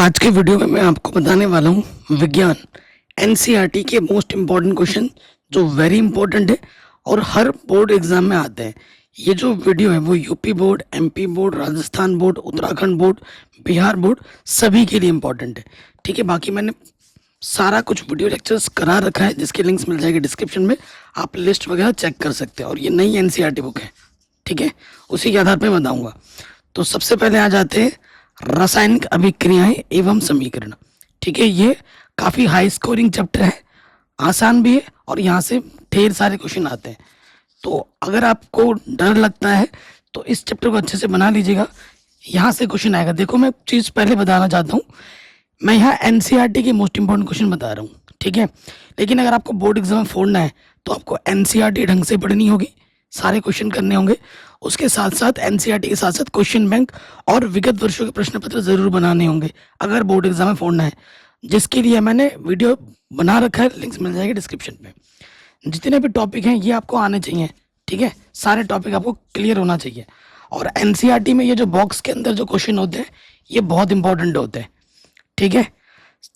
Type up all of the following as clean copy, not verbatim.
आज के वीडियो में मैं आपको बताने वाला हूँ विज्ञान एनसीईआरटी के मोस्ट इम्पॉर्टेंट क्वेश्चन जो वेरी इंपॉर्टेंट है और हर बोर्ड एग्जाम में आते हैं। ये जो वीडियो है वो UP board, MP board, Rajasthan board, Uttarakhand board, Bihar board सभी के लिए इम्पॉर्टेंट है। ठीक है, बाकी मैंने सारा कुछ वीडियो लेक्चर्स करा रखा है जिसके लिंक्स मिल जाएंगे डिस्क्रिप्शन में, आप लिस्ट वगैरह चेक कर सकते हैं। और ये नई एनसीईआरटी बुक है, ठीक है, उसी के आधार पर बताऊँगा। तो सबसे पहले आ जाते हैं रासायनिक अभिक्रियाएं एवं समीकरण। ठीक है, ये काफ़ी हाई स्कोरिंग चैप्टर है, आसान भी है और यहाँ से ढेर सारे क्वेश्चन आते हैं। तो अगर आपको डर लगता है तो इस चैप्टर को अच्छे से बना लीजिएगा, यहाँ से क्वेश्चन आएगा। देखो, मैं चीज़ पहले बताना चाहता हूँ, मैं यहाँ एनसीईआरटी के मोस्ट इंपॉर्टेंट क्वेश्चन बता रहा हूँ, ठीक है। लेकिन अगर आपको बोर्ड एग्जाम में फोड़ना है तो आपको एनसीईआरटी ढंग से पढ़नी होगी, सारे क्वेश्चन करने होंगे। उसके साथ साथ एनसीईआरटी के साथ साथ क्वेश्चन बैंक और विगत वर्षों के प्रश्न पत्र जरूर बनाने होंगे अगर बोर्ड एग्जाम में फोड़ना है, जिसके लिए मैंने वीडियो बना रखा है, लिंक्स मिल जाएंगे डिस्क्रिप्शन में। जितने भी टॉपिक हैं ये आपको आने चाहिए, ठीक है, सारे टॉपिक आपको क्लियर होना चाहिए। और एनसीईआरटी में ये जो बॉक्स के अंदर जो क्वेश्चन होते हैं ये बहुत इंपॉर्टेंट होते हैं, ठीक है।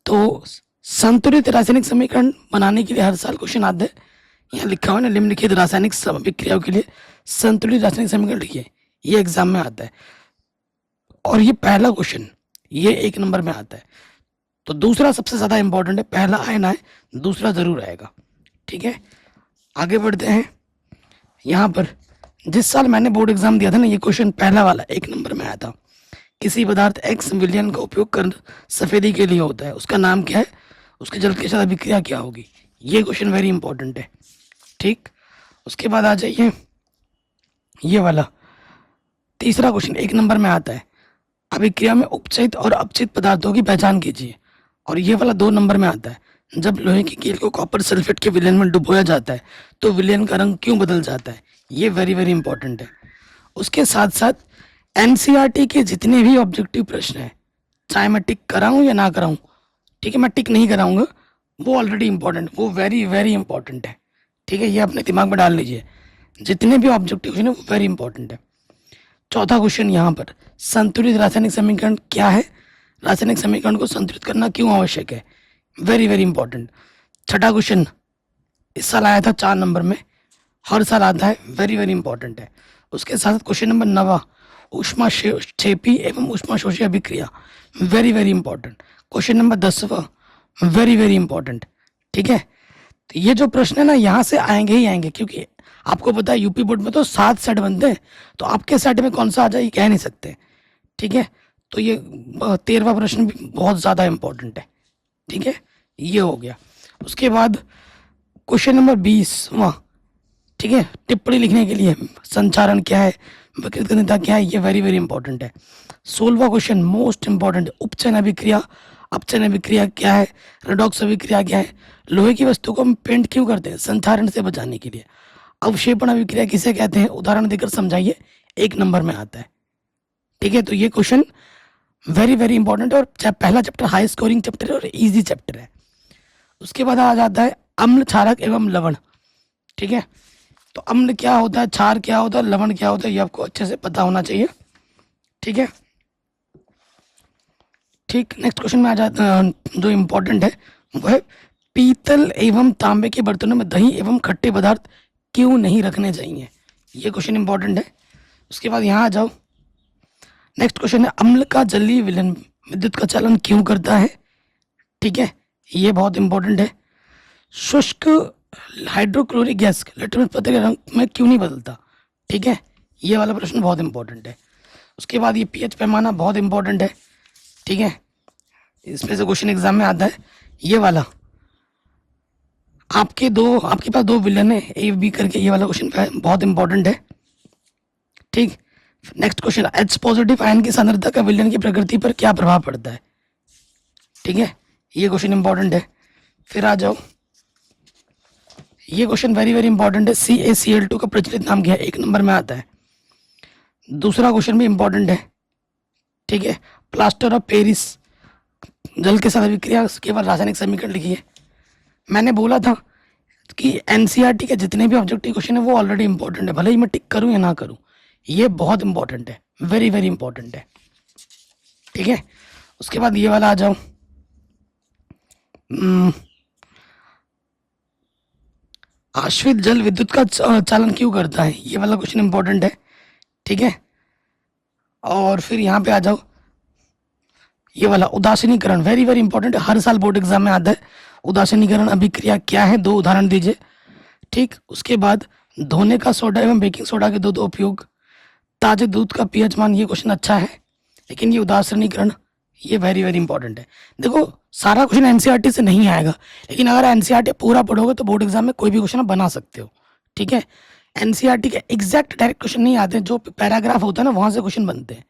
तो संतुलित रासायनिक समीकरण बनाने के लिए हर साल क्वेश्चन आते हैं। यहाँ लिखा हुआ है ना, निम्नलिखित रासायनिक अभिक्रियाओं के लिए संतुलित रासायनिक समीकरण लिखिए, ये एग्जाम में आता है। और ये पहला क्वेश्चन ये 1 नंबर में आता है। तो दूसरा सबसे ज्यादा इंपॉर्टेंट है, पहला आए ना आए दूसरा जरूर आएगा, ठीक है। आगे बढ़ते हैं। यहाँ पर जिस साल मैंने बोर्ड एग्जाम दिया था ना, ये क्वेश्चन पहला वाला 1 नंबर में आया था। किसी पदार्थ एक्स विलयन का उपयोग कर सफेदी के लिए होता है, उसका नाम क्या है, उसके जल के साथ अभिक्रिया क्या होगी। ये क्वेश्चन वेरी इंपॉर्टेंट है, ठीक। उसके बाद आ जाइए, ये वाला तीसरा क्वेश्चन 1 नंबर में आता है, अभिक्रिया में उपचयित और अपचयित पदार्थों की पहचान कीजिए। और ये वाला 2 नंबर में आता है, जब लोहे की कील को कॉपर सल्फेट के विलयन में डुबोया जाता है तो विलयन का रंग क्यों बदल जाता है। ये वेरी वेरी इंपॉर्टेंट है। उसके साथ साथ एनसीईआरटी के जितने भी ऑब्जेक्टिव प्रश्न हैं, चाहे मैं टिक कराऊं या ना कराऊं, ठीक है, मैं टिक नहीं कराऊंगा, वो ऑलरेडी इंपॉर्टेंट, वो वेरी वेरी इंपॉर्टेंट है, ठीक है। ये अपने दिमाग में डाल लीजिए, जितने भी ऑब्जेक्टिव क्वेश्चन है वो वेरी इंपॉर्टेंट है। चौथा क्वेश्चन यहाँ पर, संतुलित रासायनिक समीकरण क्या है, रासायनिक समीकरण को संतुलित करना क्यों आवश्यक है, वेरी वेरी इंपॉर्टेंट। छठा क्वेश्चन इस साल आया था 4 नंबर में, हर साल आता है, वेरी वेरी इंपॉर्टेंट है। उसके साथ क्वेश्चन नंबर 9, ऊष्मा क्षेपी एवं ऊष्मा शोषी अभिक्रिया, very very important. Question number 10 very very important, ठीक है। तो ये जो प्रश्न है ना यहाँ से आएंगे ही आएंगे, क्योंकि आपको पता है यूपी बोर्ड में तो 7 सेट बनते हैं, तो आपके सेट में कौन सा आ जाए ये कह नहीं सकते, ठीक है। तो ये 13वां प्रश्न भी बहुत ज़्यादा इंपॉर्टेंट है, ठीक है, ये हो गया। उसके बाद क्वेश्चन नंबर 20, ठीक है, टिप्पणी लिखने के लिए संचारण क्या है, विकृत गणिता क्या है, ये वेरी वेरी इंपॉर्टेंट है। 16वां क्वेश्चन मोस्ट इंपॉर्टेंट, उपचयन अभिक्रिया, अपचयन अभिक्रिया क्या है, रेडॉक्स अभिक्रिया क्या है, लोहे की वस्तु को हम पेंट क्यों करते हैं, संधारण से बचाने के लिए, अवक्षेपण अभिक्रिया किसे कहते हैं, उदाहरण देकर समझाइए, 1 नंबर में आता है, ठीक है। तो ये क्वेश्चन वेरी वेरी इंपॉर्टेंट है और पहला चैप्टर हाई स्कोरिंग चैप्टर है और इजी चैप्टर है। उसके बाद आ जाता है अम्ल, क्षारक एवं लवण, ठीक है। तो अम्ल क्या होता है, क्षार क्या होता है, लवण क्या होता है, ये आपको अच्छे से पता होना चाहिए, ठीक है, ठीक। नेक्स्ट क्वेश्चन में आ जाता है, जो इम्पोर्टेंट है वो है पीतल एवं तांबे के बर्तनों में दही एवं खट्टे पदार्थ क्यों नहीं रखने चाहिए, ये क्वेश्चन इंपॉर्टेंट है। उसके बाद यहाँ आ जाओ, नेक्स्ट क्वेश्चन है अम्ल का जलीय विलयन विद्युत का चलन क्यों करता है, ठीक है, ये बहुत इंपॉर्टेंट है। शुष्क हाइड्रोक्लोरिक गैस लिटमस पत्र के रंग में क्यों नहीं बदलता, ठीक है, ये वाला प्रश्न बहुत इंपॉर्टेंट है। उसके बाद ये पीएच पैमाना बहुत इंपॉर्टेंट है, ठीक है, इसमें से क्वेश्चन एग्जाम में आता है। ये वाला आपके पास 2 विलयन है ए बी करके, ये वाला क्वेश्चन बहुत इंपॉर्टेंट है, ठीक। Next question, H positive ion की सांद्रता का विलयन की प्रकृति पर क्या प्रभाव पड़ता है, ठीक है, ये क्वेश्चन इंपॉर्टेंट है। फिर आ जाओ, ये क्वेश्चन वेरी वेरी इंपॉर्टेंट है, CaCl2 का प्रचलित नाम क्या है, 1 नंबर में आता है। दूसरा क्वेश्चन भी इंपॉर्टेंट है, ठीक है, प्लास्टर ऑफ पेरिस जल के साथ अभिक्रिया केवल रासायनिक समीकरण लिखिए। मैंने बोला था कि एनसीईआरटी के जितने भी ऑब्जेक्टिव क्वेश्चन है वो ऑलरेडी इंपॉर्टेंट है, भले ही मैं टिक करूं या ना करूं, ये बहुत इंपॉर्टेंट है, वेरी वेरी इंपॉर्टेंट है, ठीक है। उसके बाद ये वाला आ जाओ, आश्रित जल विद्युत का चालन क्यों करता है, ये वाला क्वेश्चन इंपॉर्टेंट है। ठीक है, और फिर यहाँ पे आ जाओ, ये वाला उदासीनीकरण, वेरी वेरी इंपॉर्टेंट है, हर साल बोर्ड एग्जाम में आता है। उदासीनीकरण अभिक्रिया क्या है, 2 उदाहरण दीजिए। ठीक, उसके बाद धोने का सोडा एवं बेकिंग सोडा के दो उपयोग, ताजे दूध का पीएच मान, ये क्वेश्चन अच्छा है, लेकिन ये उदासीनीकरण ये वेरी वेरी इंपॉर्टेंट है। देखो सारा क्वेश्चन एनसीईआरटी से नहीं आएगा, लेकिन अगर एनसीईआरटी पूरा पढ़ोगे तो बोर्ड एग्जाम में कोई भी क्वेश्चन आप बना सकते हो। ठीक है, एनसीईआरटी के एग्जैक्ट डायरेक्ट क्वेश्चन नहीं आते, जो पैराग्राफ होता है ना वहां से क्वेश्चन बनते हैं,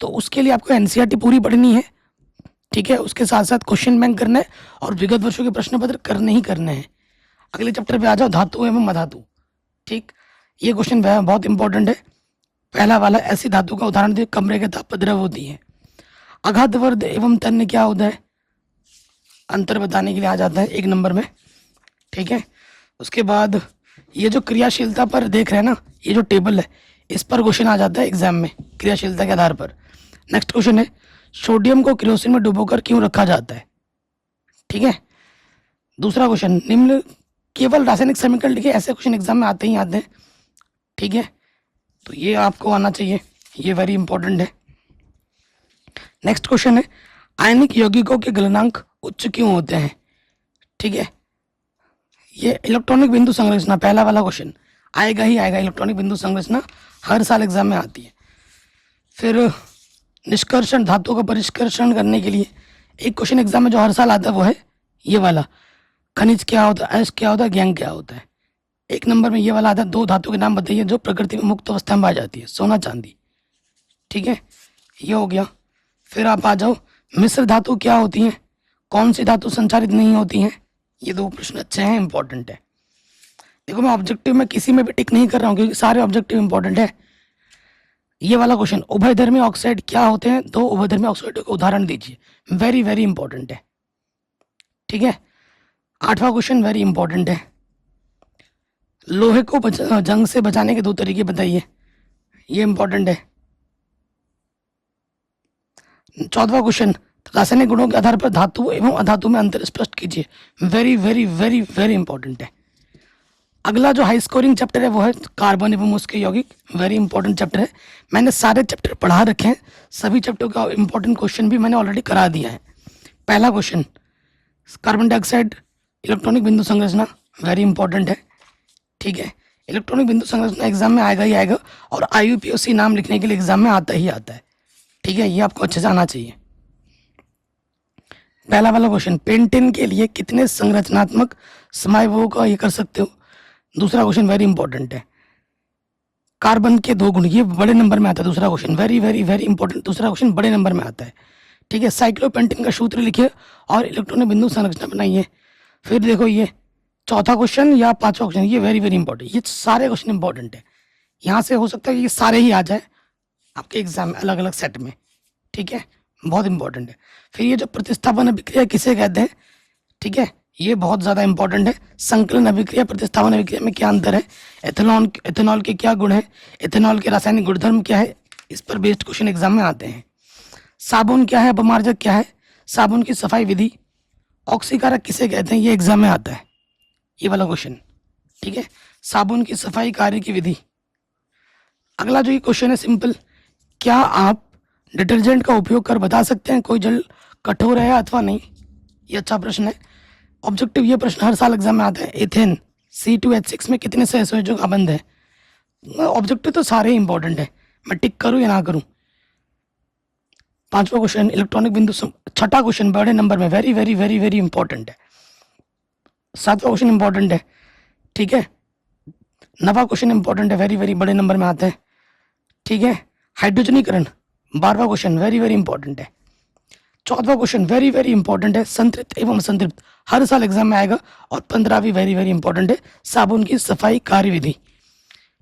तो उसके लिए आपको एनसीईआरटी पूरी पढ़नी है। ठीक है, उसके साथ साथ क्वेश्चन बैंक करना है और विगत वर्षों के प्रश्न पत्र करने ही करने हैं। अगले चैप्टर पे आ जाओ, धातु एवं अधातु। ठीक, ये क्वेश्चन बहुत इंपॉर्टेंट है। पहला वाला, ऐसी धातु का उदाहरण दिए कमरे के ताप द्रव होती है। अघातवर्ध एवं तन्य क्या होता है, अंतर बताने के लिए आ जाता है 1 नंबर में। ठीक है, उसके बाद ये जो क्रियाशीलता पर देख रहे हैं ना, ये जो टेबल है इस पर क्वेश्चन आ जाता है एग्जाम में क्रियाशीलता के आधार पर। नेक्स्ट क्वेश्चन है, सोडियम को केरोसिन में डुबोकर क्यों रखा जाता है। ठीक है, दूसरा क्वेश्चन, निम्न केवल रासायनिक समीकरण लिखे, ऐसे क्वेश्चन एग्जाम में आते ही आते हैं। ठीक है, तो ये आपको आना चाहिए, ये वेरी इंपॉर्टेंट है। नेक्स्ट क्वेश्चन है, आयनिक यौगिकों के गलनांक उच्च क्यों होते हैं। ठीक है, ये इलेक्ट्रॉनिक बिंदु संरचना, पहला वाला क्वेश्चन आएगा ही आएगा, इलेक्ट्रॉनिक बिंदु संरचना हर साल एग्जाम में आती है। फिर निष्कर्षण, धातुओं का परिष्करण करने के लिए एक क्वेश्चन एग्जाम में जो हर साल आता है वो है ये वाला, खनिज क्या होता है, अयस्क क्या होता है, गैंग क्या होता है। 1 नंबर में ये वाला आता है, 2 धातु के नाम बताइए जो प्रकृति में मुक्त अवस्था में पाई जाती है, सोना चांदी। ठीक है, ये हो गया। फिर आप आ जाओ, मिश्र धातु क्या होती हैं, कौन सी धातु संचारित नहीं होती हैं। ये 2 प्रश्न अच्छे हैं, इंपॉर्टेंट है। देखो मैं ऑब्जेक्टिव में किसी में भी टिक नहीं कर रहा हूँ क्योंकि सारे ऑब्जेक्टिव इंपॉर्टेंट है। ये वाला क्वेश्चन, उभयधर्मी ऑक्साइड क्या होते हैं, 2 उभयधर्मी ऑक्साइड का उदाहरण दीजिए, वेरी वेरी इंपॉर्टेंट है। ठीक है, 8वां क्वेश्चन वेरी इंपॉर्टेंट है, लोहे को जंग से बचाने के 2 तरीके बताइए, ये इंपॉर्टेंट है। 14वां क्वेश्चन, रासायनिक गुणों के आधार पर धातु एवं अधातु में अंतर स्पष्ट कीजिए, very very very very important है। अगला जो हाई स्कोरिंग चैप्टर है वो है कार्बन एवं उसके यौगिक, वेरी इंपॉर्टेंट चैप्टर है। मैंने सारे चैप्टर पढ़ा रखे हैं, सभी चैप्टर का इंपॉर्टेंट क्वेश्चन भी मैंने ऑलरेडी करा दिया है। पहला क्वेश्चन, कार्बन डाइऑक्साइड इलेक्ट्रॉनिक बिंदु संरचना, वेरी इंपॉर्टेंट है। ठीक है, इलेक्ट्रॉनिक बिंदु संरचना एग्जाम में आएगा ही आएगा, और IUPAC नाम लिखने के लिए एग्जाम में आता ही आता है। ठीक है, ये आपको अच्छे से आना चाहिए। पहला वाला क्वेश्चन, पेंटेन के लिए कितने संरचनात्मक समन्वयों का ये कर सकते हो। दूसरा क्वेश्चन वेरी इंपॉर्टेंट है, कार्बन के 2 गुण, ये बड़े नंबर में आता है। दूसरा question very very very important, दूसरा क्वेश्चन बड़े नंबर में आता है। ठीक है, साइक्लोपेंटेन का सूत्र लिखिए और इलेक्ट्रॉनिक बिंदु संरचना बनाइए। फिर देखो ये 4था क्वेश्चन या 5वां क्वेश्चन, ये वेरी वेरी इंपॉर्टेंट, ये सारे क्वेश्चन इंपॉर्टेंट है। यहाँ से हो सकता है कि ये सारे ही आ जाए आपके एग्जाम में अलग अलग सेट में। ठीक है, बहुत इंपॉर्टेंट है। फिर ये जो प्रतिस्थापन अभिक्रिया किसे कहते हैं, ठीक है, ये बहुत ज़्यादा इंपॉर्टेंट है। संकलन अभिक्रिया प्रतिस्थापन अभिक्रिया में क्या अंतर है, एथेनॉल के क्या गुण है, एथेनॉल के रासायनिक गुणधर्म क्या है, इस पर बेस्ड क्वेश्चन एग्जाम में आते हैं। साबुन क्या है, अपमार्जक क्या है, साबुन की सफाई विधि, ऑक्सीकारक किसे कहते हैं, ये एग्जाम में आता है, ये वाला क्वेश्चन। ठीक है, साबुन की सफाई कार्य की विधि। अगला जो ये क्वेश्चन है सिंपल, क्या आप डिटर्जेंट का उपयोग कर बता सकते हैं कोई जल कठोर है अथवा नहीं, ये अच्छा प्रश्न है। ऑब्जेक्टिव ये प्रश्न हर साल एग्जाम में आता है, एथेन C2H6 में कितने सहसंयोजक आबंध है। ऑब्जेक्टिव तो सारे ही इंपॉर्टेंट है, मैं टिक करूं या ना करूं। 5वां क्वेश्चन, इलेक्ट्रॉनिक बिंदु 6ठा क्वेश्चन बड़े नंबर में, very very very very important है। 7वां क्वेश्चन इंपॉर्टेंट है। ठीक है, 9वां क्वेश्चन इंपॉर्टेंट है, वेरी वेरी बड़े नंबर में आता है। ठीक है, हाइड्रोजनीकरण 12वां क्वेश्चन वेरी वेरी इंपॉर्टेंट है। 14वां क्वेश्चन वेरी वेरी इंपॉर्टेंट है, संतृप्त एवं असंतृप्त हर साल एग्जाम में आएगा। और 15वीं वेरी वेरी इंपॉर्टेंट है, साबुन की सफाई कार्यविधि।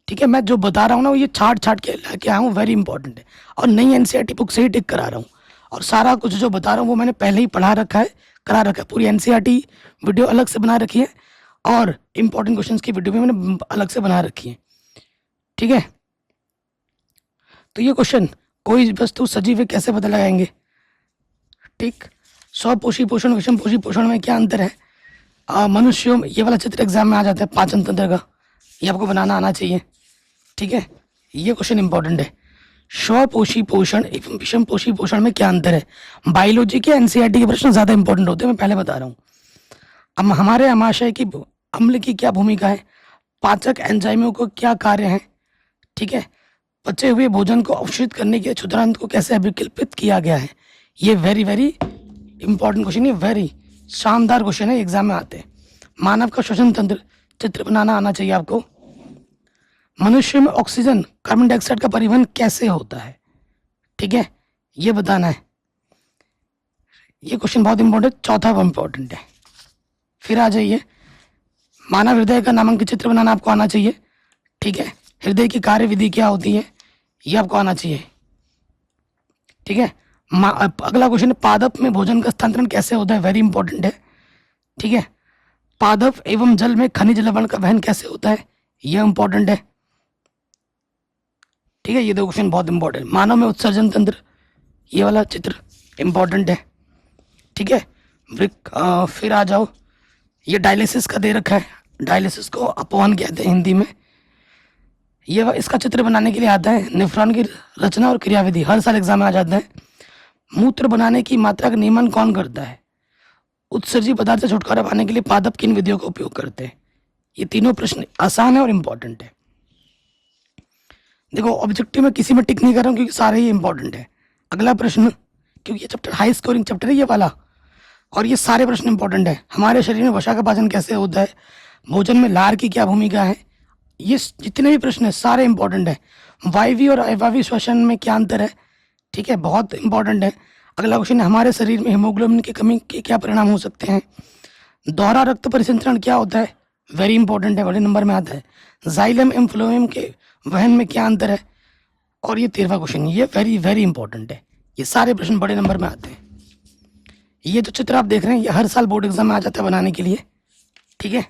ठीक है, मैं जो बता रहा हूँ ना ये छाट छाट के लेके आया हूँ, वेरी इंपॉर्टेंट है, और नई एनसीईआरटी बुक से ही टिक करा रहा हूँ। और सारा कुछ जो बता रहा हूँ वो मैंने पहले ही पढ़ा रखा है, करा रखा है। पूरी एनसीईआरटी वीडियो अलग से बना रखी है और इंपॉर्टेंट क्वेश्चंस की वीडियो भी मैंने अलग से बना रखी है। ठीक है, तो ये क्वेश्चन, कोई वस्तु सजीव है कैसे पता लगाएंगे, ठीक। स्वपोषी पोषण विषम पोषी पोषण में क्या अंतर है? मनुष्यों में, ये वाला चित्र एग्जाम में आ जाता है पाचन तंत्र का, ये आपको बनाना आना चाहिए। ठीक है, ये क्वेश्चन इंपॉर्टेंट है। स्वपोषी पोषण एवं विषम पोषी पोषण में क्या अंतर है? बायोलॉजी के एनसीईआरटी के प्रश्न ज्यादा इंपॉर्टेंट होते हैं, मैं पहले बता रहा हूँ। अब हमारे आमाशय की अम्ल की क्या भूमिका है? पाचक एंजाइमों को क्या कार्य है? ठीक है, बचे हुए भोजन को अवशोषित करने के क्षुद्रांत को कैसे अभिकल्पित किया गया है? ये वेरी वेरी इंपॉर्टेंट क्वेश्चन है, वेरी शानदार क्वेश्चन है, एग्जाम में आते हैं। मानव का श्वसन तंत्र चित्र बनाना आना चाहिए आपको। मनुष्य में ऑक्सीजन कार्बन डाइऑक्साइड का परिवहन कैसे होता है? ठीक है, ये बताना है। ये क्वेश्चन बहुत इंपॉर्टेंट, चौथा इंपॉर्टेंट है। फिर आ जाइए, मानव हृदय का नामांकित चित्र बनाना आपको आना चाहिए। ठीक है, हृदय की कार्य विधि क्या होती है, ये आपको आना चाहिए। ठीक है, अगला क्वेश्चन है, पादप में भोजन का स्थानांतरण कैसे होता है? वेरी इंपॉर्टेंट है। ठीक है, पादप एवं जल में खनिज लवण का वहन कैसे होता है? यह इंपॉर्टेंट है। ठीक है, ये दो क्वेश्चन बहुत इंपॉर्टेंट। मानव में उत्सर्जन तंत्र, ये वाला चित्र इंपॉर्टेंट है। ठीक है, फिर आ जाओ, ये डायलिसिस का दे रखा है, डायलिसिस को अपवहन कहते हैं हिंदी में। ये इसका चित्र बनाने के लिए आता है। नेफ्रॉन की रचना और क्रियाविधि हर साल एग्जाम में आ जाता है। मूत्र बनाने की मात्रा का नियमन कौन करता है? उत्सर्जी पदार्थ से छुटकारा पाने के लिए पादप किन विधियों का उपयोग करते हैं? ये तीनों प्रश्न आसान है और इंपॉर्टेंट है। देखो, ऑब्जेक्टिव में किसी में टिक नहीं कर रहा हूँ क्योंकि सारे ही इंपॉर्टेंट है। अगला प्रश्न, क्योंकि ये चैप्टर हाई स्कोरिंग चैप्टर है ये वाला, और ये सारे प्रश्न इंपॉर्टेंट है। हमारे शरीर में वसा का पाचन कैसे होता है? भोजन में लार की क्या भूमिका है? ये जितने भी प्रश्न है सारे इंपॉर्टेंट है। वायवीय और अवायवीय श्वसन में क्या अंतर है? ठीक है, बहुत इंपॉर्टेंट है। अगला क्वेश्चन है, हमारे शरीर में हीमोग्लोबिन की कमी के क्या परिणाम हो सकते हैं? दोहरा रक्त परिसंचरण क्या होता है? वेरी इंपॉर्टेंट है, बड़े नंबर में आता है। जाइलम एवं फ्लोएम के वहन में क्या अंतर है? और ये 13वां क्वेश्चन, ये वेरी वेरी इंपॉर्टेंट है। ये सारे प्रश्न बड़े नंबर में आते हैं। ये जो चित्र आप देख रहे हैं ये हर साल बोर्ड एग्जाम में आ जाता है बनाने के लिए। ठीक है,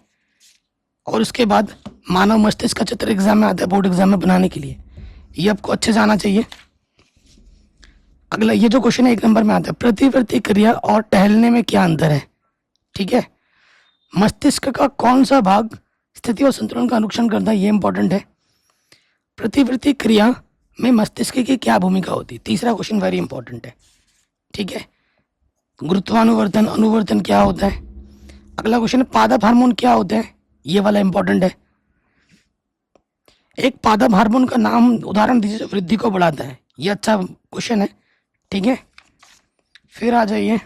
और उसके बाद मानव मस्तिष्क का चित्र एग्जाम में आता है बोर्ड एग्जाम में बनाने के लिए, ये आपको अच्छे से आना चाहिए। अगला ये जो क्वेश्चन है 1 नंबर में आता है, प्रतिवर्ती क्रिया और टहलने में क्या अंतर है? ठीक है, मस्तिष्क का कौन सा भाग स्थिति और संतुलन का अनुसरण करता है? ये इंपॉर्टेंट है। प्रतिवर्ती क्रिया में मस्तिष्क की क्या भूमिका होती है? तीसरा क्वेश्चन वेरी इंपॉर्टेंट है। ठीक है, गुरुत्वानुवर्तन अनुवर्तन क्या होता है? अगला क्वेश्चन है, पादप हार्मोन क्या होते हैं? ये वाला इंपॉर्टेंट है। एक पादप हार्मोन का नाम उदाहरण दीजिए जो वृद्धि को बढ़ाता है, ये अच्छा क्वेश्चन है। ठीक है, फिर आ जाइए,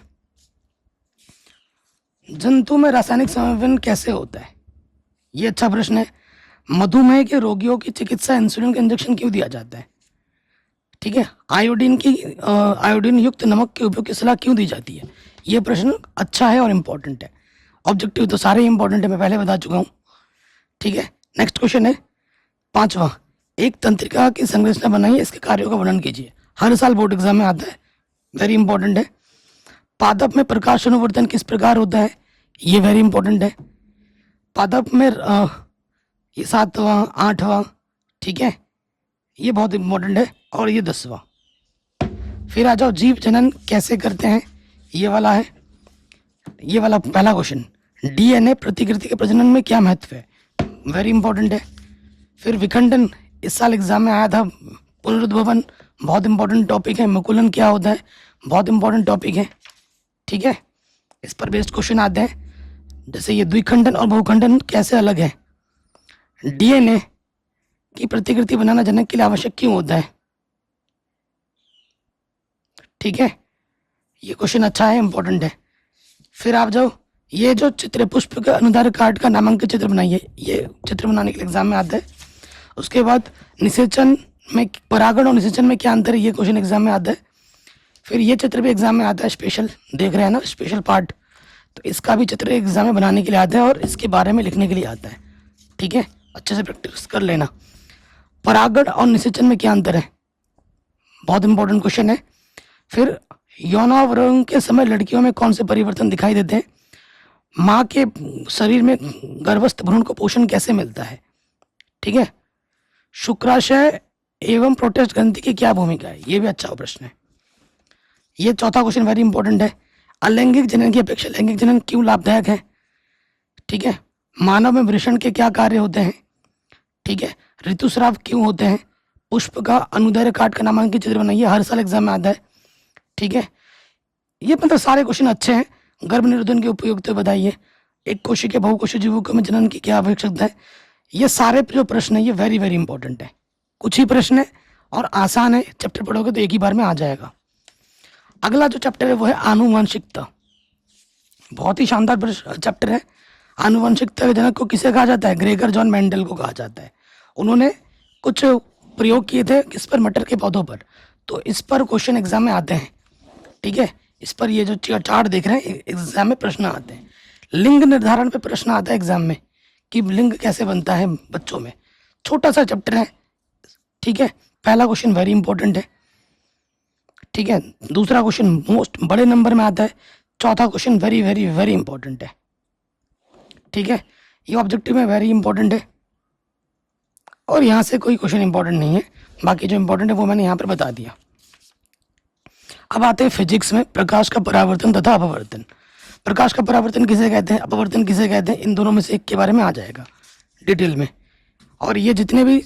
जंतु में रासायनिक संवेदन कैसे होता है? ये अच्छा प्रश्न है। मधुमेह के रोगियों की चिकित्सा इंसुलिन का इंजेक्शन क्यों दिया जाता है? ठीक है, आयोडीन युक्त नमक के उपयोग की सलाह क्यों दी जाती है? ये प्रश्न अच्छा है और इम्पोर्टेंट है। ऑब्जेक्टिव तो सारे इंपॉर्टेंट है, मैं पहले बता चुका हूँ। ठीक है, नेक्स्ट क्वेश्चन है 5वां, एक तंत्रिका की संरचना बनाइए, इसके कार्यों का वर्णन कीजिए। हर साल बोर्ड एग्जाम में आता है, वेरी इंपॉर्टेंट है। पादप में प्रकाश अनुवर्तन किस प्रकार होता है? ये वेरी इंपॉर्टेंट है। पादप में ये 7वां 8वां, ठीक है, ये बहुत इंपॉर्टेंट है। और ये 10वां। फिर आ जाओ, जीव जनन कैसे करते हैं? ये वाला है, ये वाला पहला क्वेश्चन। डीएनए प्रतिकृति के प्रजनन में क्या महत्व है? वेरी इंपॉर्टेंट है। फिर विखंडन इस साल एग्जाम में आया था। पुनरुद्भवन बहुत इंपॉर्टेंट टॉपिक है। मुकुलन क्या होता है? बहुत इंपॉर्टेंट टॉपिक है। ठीक है, इस पर बेस्ड क्वेश्चन आते हैं। जैसे ये द्विखंडन और बहुखंडन कैसे अलग है? डीएनए की प्रतिकृति बनाना जनक के लिए आवश्यक क्यों होता है? ठीक है, ये क्वेश्चन अच्छा है, इंपॉर्टेंट है। फिर आप जाओ, ये जो चित्र पुष्प का अनुदार कार्ड का नामांकित चित्र बनाइए, ये चित्र बनाने के लिए एग्जाम में आता है। उसके बाद निषेचन में, परागण और निषेचन में क्या अंतर है? ये क्वेश्चन एग्जाम में आता है। फिर ये चित्र भी एग्जाम में आता है, स्पेशल देख रहे हैं ना, स्पेशल पार्ट, तो इसका भी चित्र एग्जाम में बनाने के लिए आता है और इसके बारे में लिखने के लिए आता है। ठीक है, अच्छे से प्रैक्टिस कर लेना। परागण और निषेचन में क्या अंतर है? बहुत इंपॉर्टेंट क्वेश्चन है। फिर यौनावरण के समय लड़कियों में कौन से परिवर्तन दिखाई देते हैं? माँ के शरीर में गर्भस्थ भ्रूण को पोषण कैसे मिलता है? ठीक है, शुक्राशय एवं प्रोटेस्ट ग्रंथि की क्या भूमिका है? ये भी अच्छा प्रश्न है। ये चौथा क्वेश्चन वेरी इंपॉर्टेंट है। अलैंगिक जनन की अपेक्षा लैंगिक जनन क्यों लाभदायक है? ठीक है। मानव में वृषण के क्या कार्य होते हैं? ठीक है। ऋतुस्राव क्यों होते हैं? पुष्प का अनुदैर्घ्य काट का नामांकित चित्र बनाइए, हर साल एग्जाम में आता है। ठीक है। ये मतलब सारे क्वेश्चन अच्छे हैं। गर्भ निरोधन की उपयोगिता बताइए, एक कोशिकीय बहुकोशीय जीवों में जनन की क्या आवश्यकता है? ये सारे जो प्रश्न है ये वेरी वेरी इंपॉर्टेंट है। कुछ ही प्रश्न है और आसान है, चैप्टर पढ़ोगे तो एक ही बार में आ जाएगा। अगला जो चैप्टर है वो है आनुवंशिकता। बहुत ही शानदार चैप्टर है। आनुवंशिकता के जनक को किसे कहा जाता है? ग्रेगर जॉन मेंडल को कहा जाता है। उन्होंने कुछ प्रयोग किए थे किस पर? मटर के पौधों पर। तो इस पर क्वेश्चन एग्जाम में आते हैं। ठीक है। इस पर ये जो चार्ट देख रहे हैं एग्जाम में प्रश्न आते हैं। लिंग निर्धारण पे प्रश्न आता है एग्जाम में कि लिंग कैसे बनता है बच्चों में। छोटा सा चैप्टर है। ठीक है। पहला क्वेश्चन वेरी इंपॉर्टेंट है। ठीक है। दूसरा क्वेश्चन मोस्ट बड़े नंबर में आता है। चौथा question very very very important है। ठीक है। ये ऑब्जेक्टिव में वेरी इंपॉर्टेंट है और यहाँ से कोई क्वेश्चन इंपॉर्टेंट नहीं है, बाकी जो इंपॉर्टेंट है वो मैंने यहाँ पर बता दिया। अब आते हैं फिजिक्स में प्रकाश का परावर्तन तथा अपवर्तन। प्रकाश का परावर्तन किसे कहते हैं, अपवर्तन किसे कहते हैं, इन दोनों में से एक के बारे में आ जाएगा डिटेल में। और ये जितने भी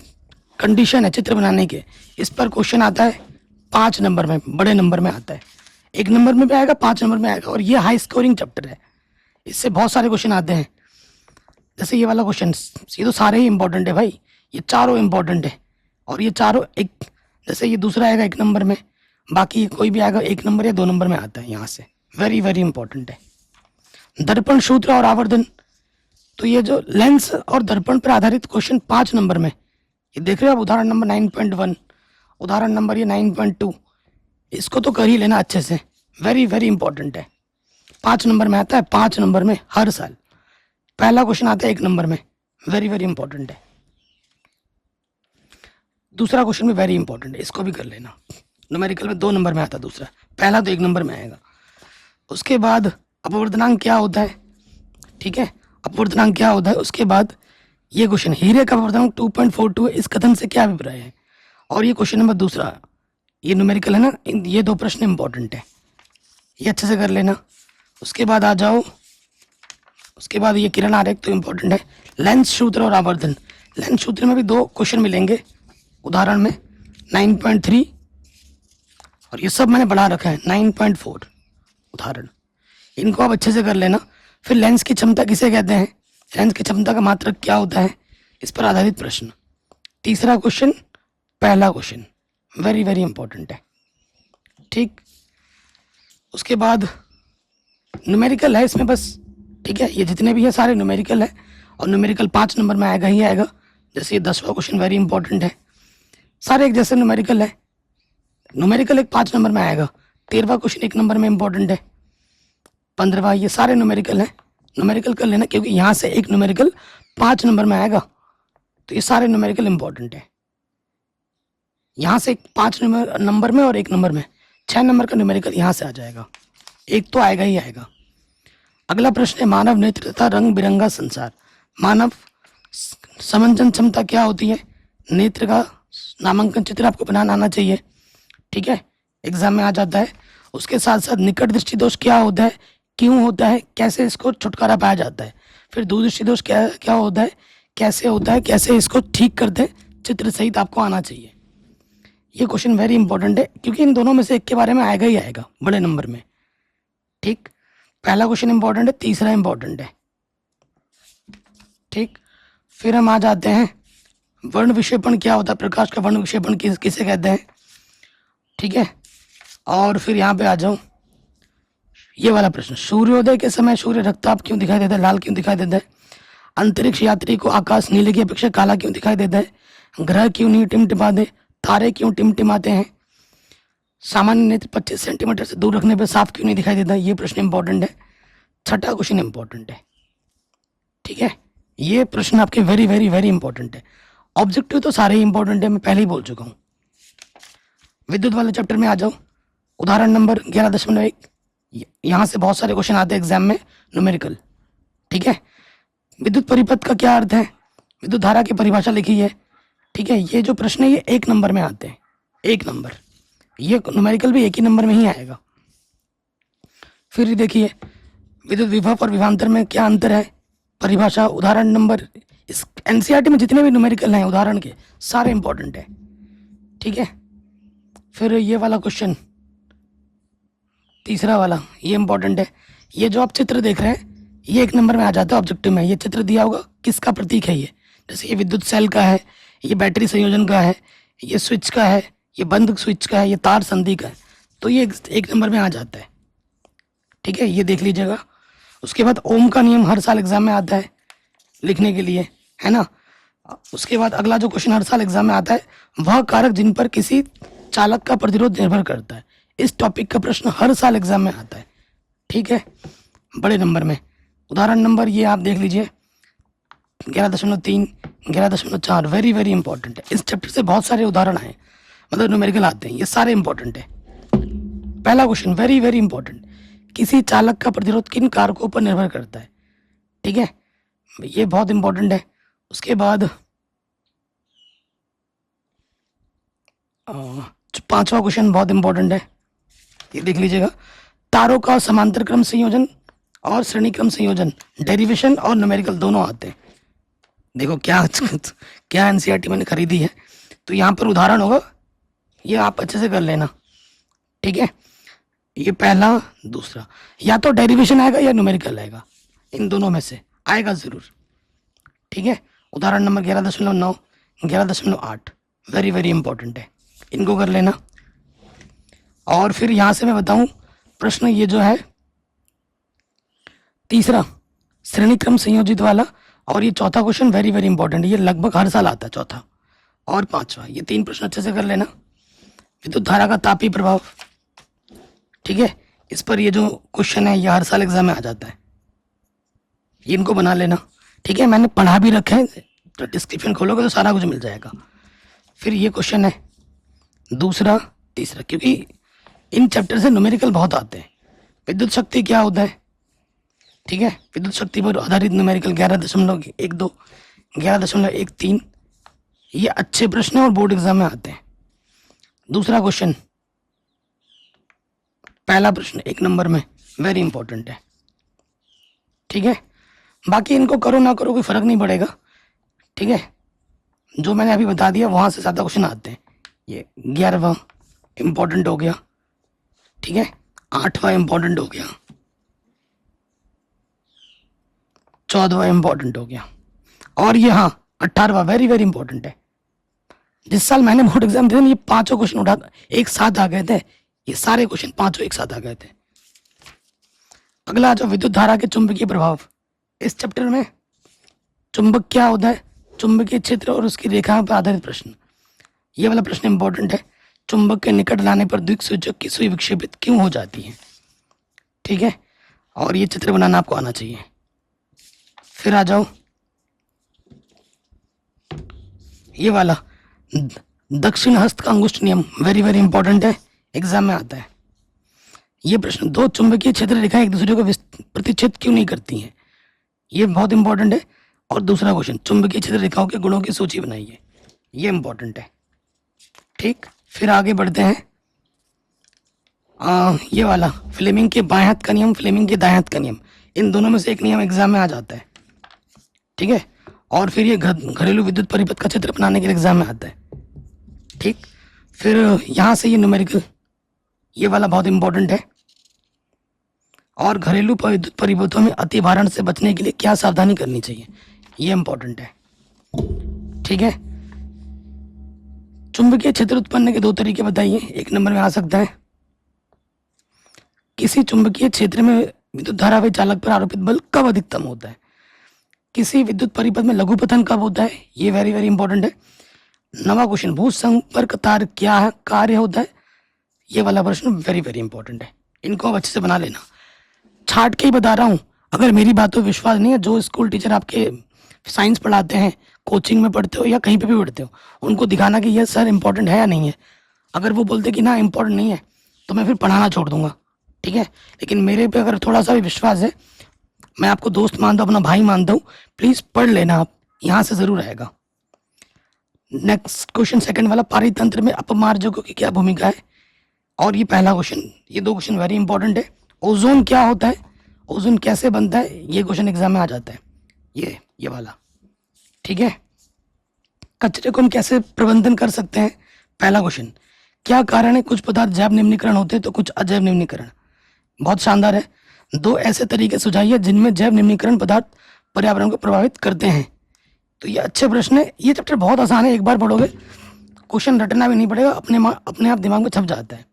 कंडीशन है चित्र बनाने के, इस पर क्वेश्चन आता है 5 नंबर में, बड़े नंबर में आता है। 1 नंबर में भी आएगा, 5 नंबर में आएगा। और ये हाई स्कोरिंग चैप्टर है, इससे बहुत सारे क्वेश्चन आते हैं। जैसे ये वाला क्वेश्चन, ये तो सारे ही इंपॉर्टेंट है भाई, ये चारों इंपॉर्टेंट है। और ये चारों एक, जैसे ये दूसरा आएगा 1 नंबर में, बाकी कोई भी आएगा 1 नंबर या 2 नंबर में आता है। यहाँ से वेरी वेरी इंपॉर्टेंट है। दर्पण सूत्र और आवर्धन, तो ये जो लेंस और दर्पण पर आधारित क्वेश्चन 5 नंबर में, ये देख रहे हो आप, उदाहरण नंबर 9.1, उदाहरण नंबर ये 9.2, इसको तो कर ही लेना अच्छे से, वेरी वेरी इंपॉर्टेंट है। 5 नंबर में आता है, 5 नंबर में हर साल पहला क्वेश्चन आता है 1 नंबर में, वेरी वेरी इंपॉर्टेंट है। दूसरा क्वेश्चन भी वेरी इंपॉर्टेंट है, इसको भी कर लेना। न्यूमेरिकल में 2 नंबर में आता है दूसरा, पहला तो 1 नंबर में आएगा। उसके बाद अपवर्तनांक क्या होता है? ठीक है, अपवर्तनांक क्या होता है। उसके बाद ये क्वेश्चन, हीरे का अपवर्तनांक 2.42 है, इस कथन से क्या अभिप्राय है? और ये क्वेश्चन नंबर दूसरा, ये न्यूमेरिकल है ना, ये 2 प्रश्न इंपॉर्टेंट है, ये अच्छे से कर लेना। उसके बाद आ जाओ, उसके बाद ये किरण आरेख तो इंपॉर्टेंट है। लेंस सूत्र और आवर्धन, लेंस सूत्र में भी 2 क्वेश्चन मिलेंगे उदाहरण में, 9.3, और ये सब मैंने बढ़ा रखा है 9.4 उदाहरण, इनको आप अच्छे से कर लेना। फिर लेंस की क्षमता किसे कहते हैं, लेंस की क्षमता का मात्रक क्या होता है, इस पर आधारित प्रश्न। तीसरा क्वेश्चन, पहला क्वेश्चन, वेरी वेरी इंपॉर्टेंट है। ठीक, उसके बाद न्यूमेरिकल है इसमें बस। ठीक है, ये जितने भी है सारे न्यूमेरिकल है, और न्यूमेरिकल 5 नंबर में आएगा ही आएगा। जैसे ये 10वां क्वेश्चन वेरी इंपॉर्टेंट है, सारे एक जैसे न्यूमेरिकल है। न्यूमेरिकल एक 5 नंबर में आएगा, 13वां क्वेश्चन 1 नंबर में इंपॉर्टेंट है, 15वां, ये सारे न्यूमेरिकल है। न्यूमेरिकल कर लेना क्योंकि यहाँ से एक न्यूमेरिकल 5 नंबर में आएगा, तो ये सारे न्यूमेरिकल इंपॉर्टेंट है। यहाँ से 5 नंबर में और 1 नंबर में 6 नंबर का न्यूमेरिकल यहाँ से आ जाएगा, एक तो आएगा ही आएगा। अगला प्रश्न है मानव नेत्र तथा रंग बिरंगा संसार। मानव समंजन क्षमता क्या होती है? नेत्र का नामांकन चित्र आपको बनाना आना चाहिए। ठीक है, एग्जाम में आ जाता है। उसके साथ साथ निकट दृष्टि दोष क्या होता है, क्यों होता है, कैसे इसको छुटकारा पाया जाता है। फिर दूर दृष्टि दोष क्या क्या होता है, कैसे होता है, कैसे इसको ठीक करते हैं, चित्र सहित आपको आना चाहिए। ये क्वेश्चन वेरी इंपॉर्टेंट है क्योंकि इन दोनों में से एक के बारे में आएगा ही आएगा बड़े नंबर में। ठीक, पहला क्वेश्चन इंपॉर्टेंट है, तीसरा इंपॉर्टेंट है। ठीक, फिर हम आ जाते हैं वर्ण विक्षेपण क्या होता है, प्रकाश का वर्ण विक्षेपण किसे कहते हैं। ठीक है, और फिर यहाँ पे आ जाऊं, ये वाला प्रश्न, सूर्योदय के समय सूर्य रक्ताभ क्यों दिखाई देता है, लाल क्यों दिखाई देता है। अंतरिक्ष यात्री को आकाश नीले की अपेक्षा काला क्यों दिखाई देता है। ग्रह क्यों नहीं टिमटिमाते, तारे क्यों टिमटिमाते हैं। सामान्य नेत्र 25 सेंटीमीटर से दूर रखने पर साफ क्यों नहीं दिखाई देता, ये प्रश्न इंपॉर्टेंट है। छठा क्वेश्चन इंपॉर्टेंट है। ठीक है, ये प्रश्न आपके वेरी वेरी वेरी इंपॉर्टेंट है। ऑब्जेक्टिव तो सारे ही इंपॉर्टेंट है, मैं पहले ही बोल चुका हूँ। विद्युत वाले चैप्टर में आ जाओ, उदाहरण नंबर 11.1, यहाँ से बहुत सारे क्वेश्चन आते हैं एग्जाम में न्यूमेरिकल। ठीक है, विद्युत परिपथ का क्या अर्थ है, विद्युत धारा की परिभाषा लिखी है। ठीक है, ये जो प्रश्न है ये 1 नंबर में आते हैं, 1 नंबर। ये न्यूमेरिकल भी 1 ही नंबर में ही आएगा। फिर ये देखिए विद्युत विभव और विभवांतर में क्या अंतर है, परिभाषा, उदाहरण नंबर। इस एनसीईआरटी में जितने भी न्यूमेरिकल हैं उदाहरण के सारे इंपॉर्टेंट है, ठीक है। फिर ये वाला क्वेश्चन, तीसरा वाला, ये इंपॉर्टेंट है। ये जो आप चित्र देख रहे हैं ये 1 नंबर में आ जाता है ऑब्जेक्टिव में। ये चित्र दिया होगा, किसका प्रतीक है ये, जैसे ये विद्युत सेल का है, ये बैटरी संयोजन का है, ये स्विच का है, ये बंद स्विच का है, ये तार संधि का है, तो ये 1 नंबर में आ जाता है, ठीक है, ये देख लीजिएगा। उसके बाद ओम का नियम हर साल एग्जाम में आता है लिखने के लिए, है ना। उसके बाद अगला जो क्वेश्चन हर साल एग्जाम में आता है, वह कारक जिन पर किसी चालक का प्रतिरोध निर्भर करता है। इस टॉपिक का प्रश्न हर साल एग्जाम में आता है, ठीक है, बड़े नंबर में। उदाहरण नंबर ये आप देख लीजिए 11.3, 11.4, वेरी वेरी इंपॉर्टेंट है। इस चैप्टर से बहुत सारे उदाहरण आए, मतलब न्यूमेरिकल आते हैं, ये सारे इंपॉर्टेंट है। पहला क्वेश्चन वेरी वेरी इंपॉर्टेंट, किसी चालक का प्रतिरोध किन कारकों पर निर्भर करता है, ठीक है, ये बहुत इंपॉर्टेंट है। उसके बाद 5वां क्वेश्चन बहुत इंपॉर्टेंट है, ये देख लीजिएगा। तारों का समांतर क्रम संयोजन और श्रेणी क्रम संयोजन, डेरिवेशन और न्यूमेरिकल दोनों आते हैं। देखो क्या क्या एनसीईआरटी मैंने खरीदी है, तो यहाँ पर उदाहरण होगा, ये आप अच्छे से कर लेना, ठीक है। ये पहला, दूसरा, या तो डेरिवेशन आएगा या न्यूमेरिकल आएगा, इन दोनों में से आएगा ज़रूर, ठीक है। उदाहरण नंबर 11.9, 11.8, वेरी वेरी इंपॉर्टेंट है, इनको कर लेना। और फिर यहाँ से मैं बताऊँ प्रश्न, ये जो है तीसरा श्रेणी क्रम संयोजित वाला, और ये चौथा क्वेश्चन वेरी वेरी इंपॉर्टेंट है, ये लगभग हर साल आता है, चौथा और 5वां, ये 3 प्रश्न अच्छे से कर लेना। विद्युत धारा का तापीय प्रभाव, ठीक है, इस पर ये जो क्वेश्चन है ये हर साल एग्जाम में आ जाता है, ये इनको बना लेना, ठीक है, मैंने पढ़ा भी रखा है, तो डिस्क्रिप्शन खोलोगे तो सारा कुछ मिल जाएगा। फिर ये क्वेश्चन है दूसरा, तीसरा, क्योंकि इन चैप्टर से न्यूमेरिकल बहुत आते हैं। विद्युत शक्ति क्या होता है, ठीक है, विद्युत शक्ति पर आधारित न्यूमेरिकल 11.12, 11.13, ये अच्छे प्रश्न हैं और बोर्ड एग्जाम में आते हैं। दूसरा क्वेश्चन, पहला प्रश्न 1 नंबर में, वेरी इंपॉर्टेंट है, ठीक है। बाकी इनको करो ना करो कोई फर्क नहीं पड़ेगा, ठीक है, जो मैंने अभी बता दिया वहां से ज़्यादा क्वेश्चन आते हैं। ये 11वां इंपॉर्टेंट हो गया, ठीक है, 8वां इंपॉर्टेंट हो गया, 14वां इंपॉर्टेंट हो गया, और ये हाँ 18वां वेरी वेरी इंपॉर्टेंट है। जिस साल मैंने बोर्ड एग्जाम दिया ये 5 क्वेश्चन उठा एक साथ आ गए थे, ये सारे क्वेश्चन 5 एक साथ आ गए थे। अगला जो विद्युत धारा के चुंबकीय प्रभाव, इस चैप्टर में चुंबक क्या होता है, चुंबकीय क्षेत्र और उसकी रेखा पर आधारित प्रश्न, ये वाला प्रश्न इंपॉर्टेंट है। चुंबक के निकट लाने पर द्विसूचक की सुई विक्षेपित क्यों हो जाती है, ठीक है, और ये चित्र बनाना आपको आना चाहिए। फिर आ जाओ ये वाला दक्षिण हस्त का अंगुष्ठ नियम, वेरी वेरी इंपॉर्टेंट है, एग्जाम में आता है। ये प्रश्न, दो चुंबकीय क्षेत्र रेखाएं एक दूसरे को प्रतिच्छेद क्यों नहीं करती हैं, ये बहुत इंपॉर्टेंट है। और दूसरा क्वेश्चन, चुंबकीय क्षेत्र रेखाओं के गुणों की सूची बनाइए, ये इंपॉर्टेंट है, ठीक। फिर आगे बढ़ते हैं, ये वाला फ्लेमिंग के बाएं हाथ का नियम, फ्लेमिंग के दाएं हाथ का नियम, इन दोनों में से एक नियम एग्जाम में आ जाता है, ठीक है। और फिर ये घरेलू विद्युत परिपथ का चित्र बनाने के लिए एग्जाम में आता है, ठीक। फिर यहाँ से ये न्यूमेरिकल, ये वाला बहुत इंपॉर्टेंट है। और घरेलू विद्युत परिपथों में अति भारण से बचने के लिए क्या सावधानी करनी चाहिए, ये इंपॉर्टेंट है, ठीक है। चुंबकीय क्षेत्र उत्पन्न के 2 तरीके बताइए, 1 नंबर में आ सकता है। किसी चुंबकीय क्षेत्र में विद्युत धारा व चालक पर आरोपित बल कब अधिकतम होता है, किसी विद्युत परिपथ में लघुपतन कब होता है, ये वेरी वेरी इंपॉर्टेंट है। 9वां क्वेश्चन, भू संपर्क तार क्या है, कार्य होता है, ये वाला प्रश्न वेरी वेरी इंपॉर्टेंट है, इनको आप अच्छे से बना लेना। छाट के ही बता रहा हूँ, अगर मेरी बातों विश्वास नहीं है, जो स्कूल टीचर आपके साइंस पढ़ाते हैं, कोचिंग में पढ़ते हो या कहीं पे भी पढ़ते हो, उनको दिखाना कि ये सर इंपॉर्टेंट है या नहीं है। अगर वो बोलते कि ना इंपॉर्टेंट नहीं है तो मैं फिर पढ़ाना छोड़ दूंगा, ठीक है। लेकिन मेरे पे अगर थोड़ा सा भी विश्वास है, मैं आपको दोस्त मानता हूँ, अपना भाई मानता हूँ, प्लीज़ पढ़ लेना आप, यहाँ से ज़रूर आएगा। नेक्स्ट क्वेश्चन, सेकंड वाला, पारितंत्र में अपमार्जकों की क्या भूमिका है, और ये पहला क्वेश्चन, ये 2 क्वेश्चन वेरी इंपॉर्टेंट है। ओजोन क्या होता है, ओजोन कैसे बनता है, ये क्वेश्चन एग्जाम में आ जाता है, ये वाला। ठीक है, कचरे को हम कैसे प्रबंधन कर सकते हैं, पहला क्वेश्चन। क्या कारण है कुछ पदार्थ जैव निम्नीकरण होते हैं तो कुछ अजैव निम्नीकरण, बहुत शानदार है। दो ऐसे तरीके सुझाइए जिनमें जैव निम्नीकरण पदार्थ पर्यावरण को प्रभावित करते हैं। तो ये अच्छे प्रश्न है, ये चैप्टर बहुत आसान है, एक बार पढ़ोगे क्वेश्चन रटना भी नहीं पड़ेगा, अपने आप दिमाग में छप जाता है।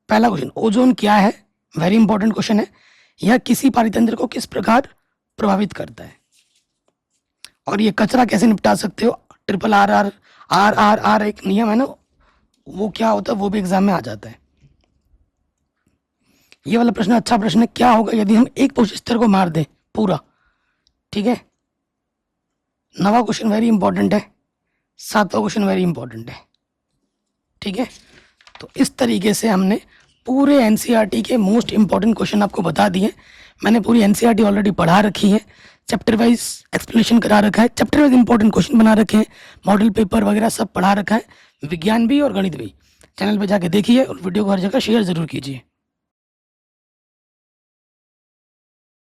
पहला क्वेश्चन, ओजोन क्या है, वेरी इंपॉर्टेंट क्वेश्चन है। यह किसी पारितंत्र को किस प्रकार प्रभावित करता है, और ये कचरा कैसे निपटा सकते हो, triple R R R R R एक नियम है ना, वो क्या होता है, वो भी एग्जाम में आ जाता है। ये वाला प्रश्न अच्छा प्रश्न है, क्या होगा यदि हम एक पोषक स्तर को मार दें पूरा। ठीक है, नवा क्वेश्चन वेरी इंपॉर्टेंट है, सातवां क्वेश्चन वेरी इंपॉर्टेंट है। ठीक है, तो इस तरीके से हमने पूरे एनसीईआरटी के मोस्ट इंपॉर्टेंट क्वेश्चन आपको बता दिए। मैंने पूरी एनसीईआरटी ऑलरेडी पढ़ा रखी है, चैप्टर वाइज एक्सप्लेनेशन करा रखा है, चैप्टर वाइज इंपॉर्टेंट क्वेश्चन बना रखे हैं, मॉडल पेपर वगैरह सब पढ़ा रखा है, विज्ञान भी और गणित भी। चैनल पे जाके देखिए और वीडियो को हर जगह शेयर जरूर कीजिए।